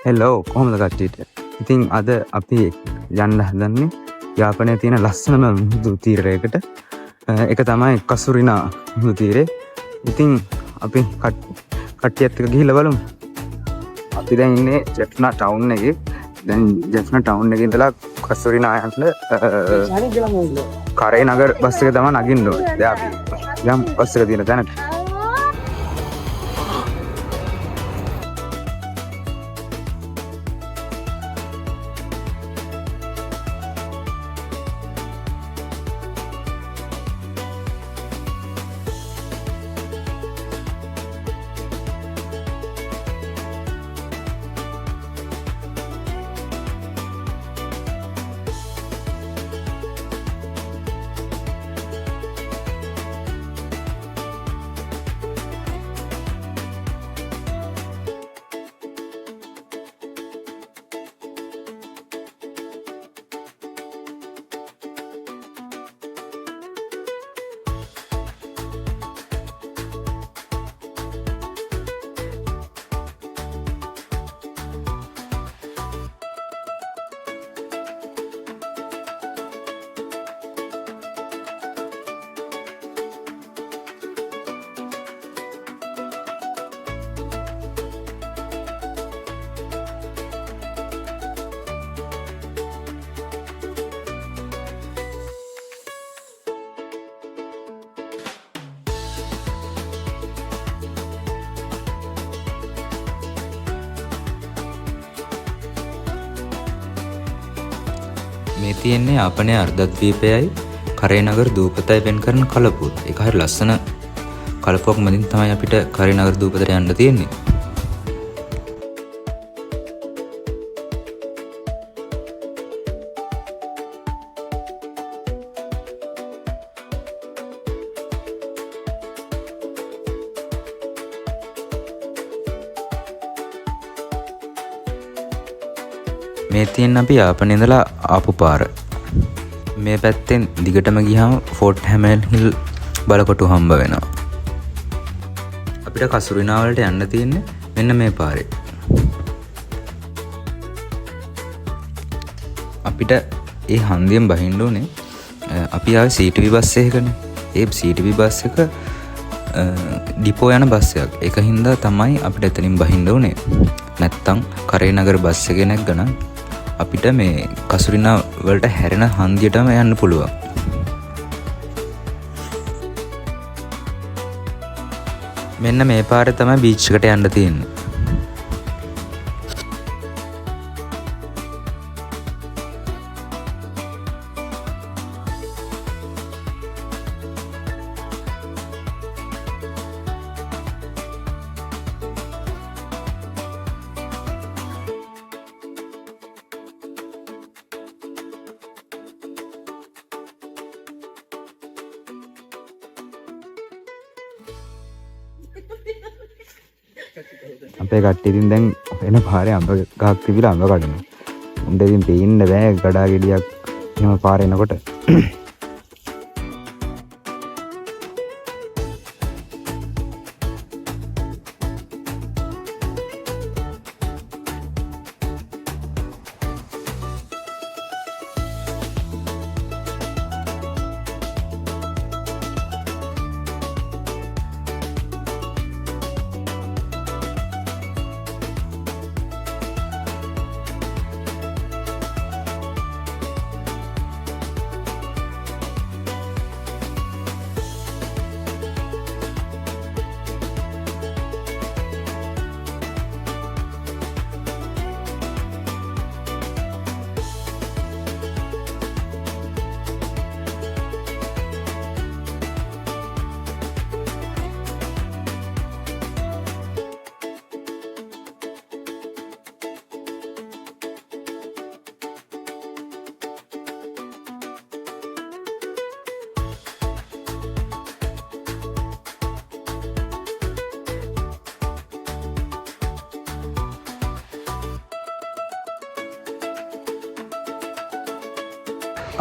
Hello කොහොමද කට්ටියට? ඉතින් අද අපි යන්න හදන්නේ යාපනයේ තියෙන ලස්සනම මුහුදු තීරයකට. ඒක තමයි කසුරිනා මුහුදු තීරය. ඉතින් අපි කට්ටියත් එක්ක ගිහිල්ලා බලමු. අපි දැන් ඉන්නේ ජෙෆ්නා ටවුන් එකේ. දැන් ජෙෆ්නා ටවුන් එකේ ඉඳලා කසුරිනා යන්න කරේ නගර බස් එක තමයි නගින්න ඕනේ. දැන් අපි යම් බස් එක තියෙන තැනට. මේ තියෙන්නේ යාපනයේ අර්ධද්වීපයයි කරේ නගර දූපතයි වෙන් කරන කලපුව. ඒක හරිය ලස්සන කලපුවක් මැදින් තමයි අපිට කරේ නගර දූපතට යන්න තියෙන්නේ. මේ තියෙන අපි යාපනයේ ඉඳලා ආපු පාර. මේ පැත්තෙන් දිගටම ගියාම ෆෝර්ට් හැමල් හිල් බලකොටු හම්බ වෙනවා. අපිට කසුරිනා වලට යන්න තියෙන්නේ මෙන්න මේ පාරේ. අපිට ඒ හන්දියෙන් බහින්න ඕනේ. අපි ආවේ CTV බස් එකකනේ. ඒ CTV බස් එක ඩිපෝ යන බස් එකක්. ඒක හින්දා තමයි අපිට එතනින් බහින්න ඕනේ. නැත්තම් කරේ නගර බස් එකේ නැග්ගනම් අපිට මේ කසුරිනා වලට හැරෙන හන්දියටම යන්න පුළුවන්. මෙන්න මේ පාරේ තමයි බීච් එකට යන්න තියෙන්නේ. අපේ කට්ටිය ඉතින් දැන් වෙන පාරේ අඹ ගහක් තිබිලා අඹ කඩනවා. උන්ට ඉතින් පේන්න බෑ ගඩා ගෙඩියක් එහෙම පාරේ එනකොට.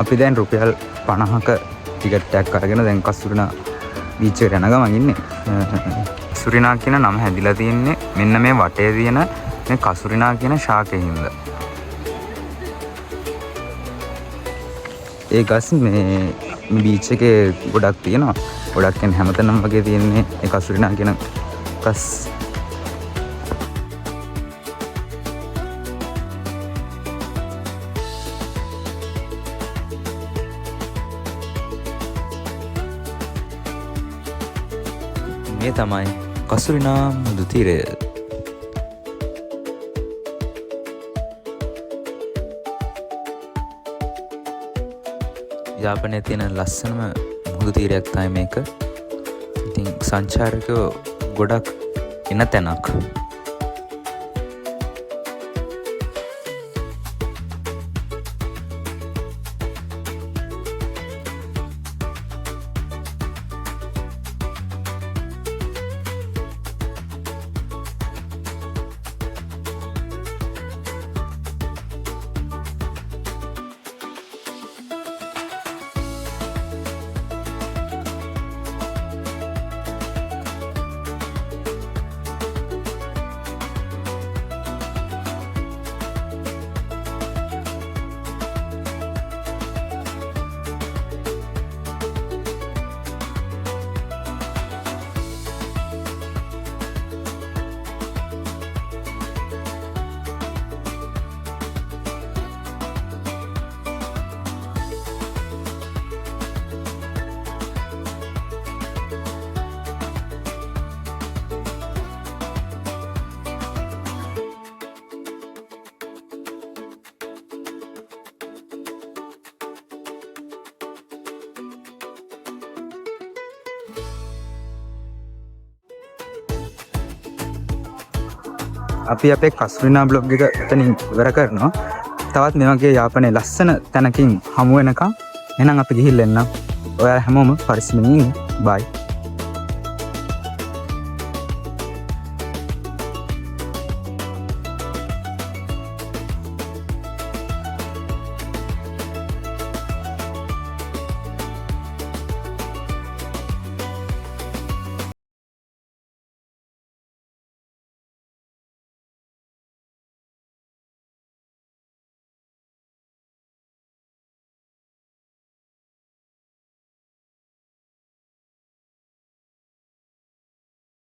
අපි දැන් රුපියල් 50ක ටිකට් එකක් අරගෙන දැන් කසුරිනා බීච් එකට යන ගමන් ඉන්නේ. කසුරිනා කියන නම හැදිලා තියෙන්නේ මෙන්න මේ වටේ තියෙන මේ කසුරිනා කියන ශාකේ හින්දා. ඒ ගස් මේ බීච් එකේ ගොඩක් තියෙනවා. ගොඩක් කියන්නේ හැමතැනම වගේ තියෙන්නේ ඒ කසුරිනා කියන ගස්. මේ තමයි කසුරිනා මුදු තීරය. යාපනයේ තියෙන ලස්සනම මුහුදු තීරයක් තමයි මේක. ඉතින් සංචාරකයෝ ගොඩක් එන තැනක්. අපි අපේ කසුරිනා බ්ලොග් එක එතනින් ඉවර කරනවා. තවත් මේ වගේ යාපනයේ ලස්සන තැනකින් හමු වෙනකම් එහෙනම් අපි ගිහිල්ලා එන්නම්. ඔයාලා හැමෝම පරිස්සමෙන් ඉන්න. බයි.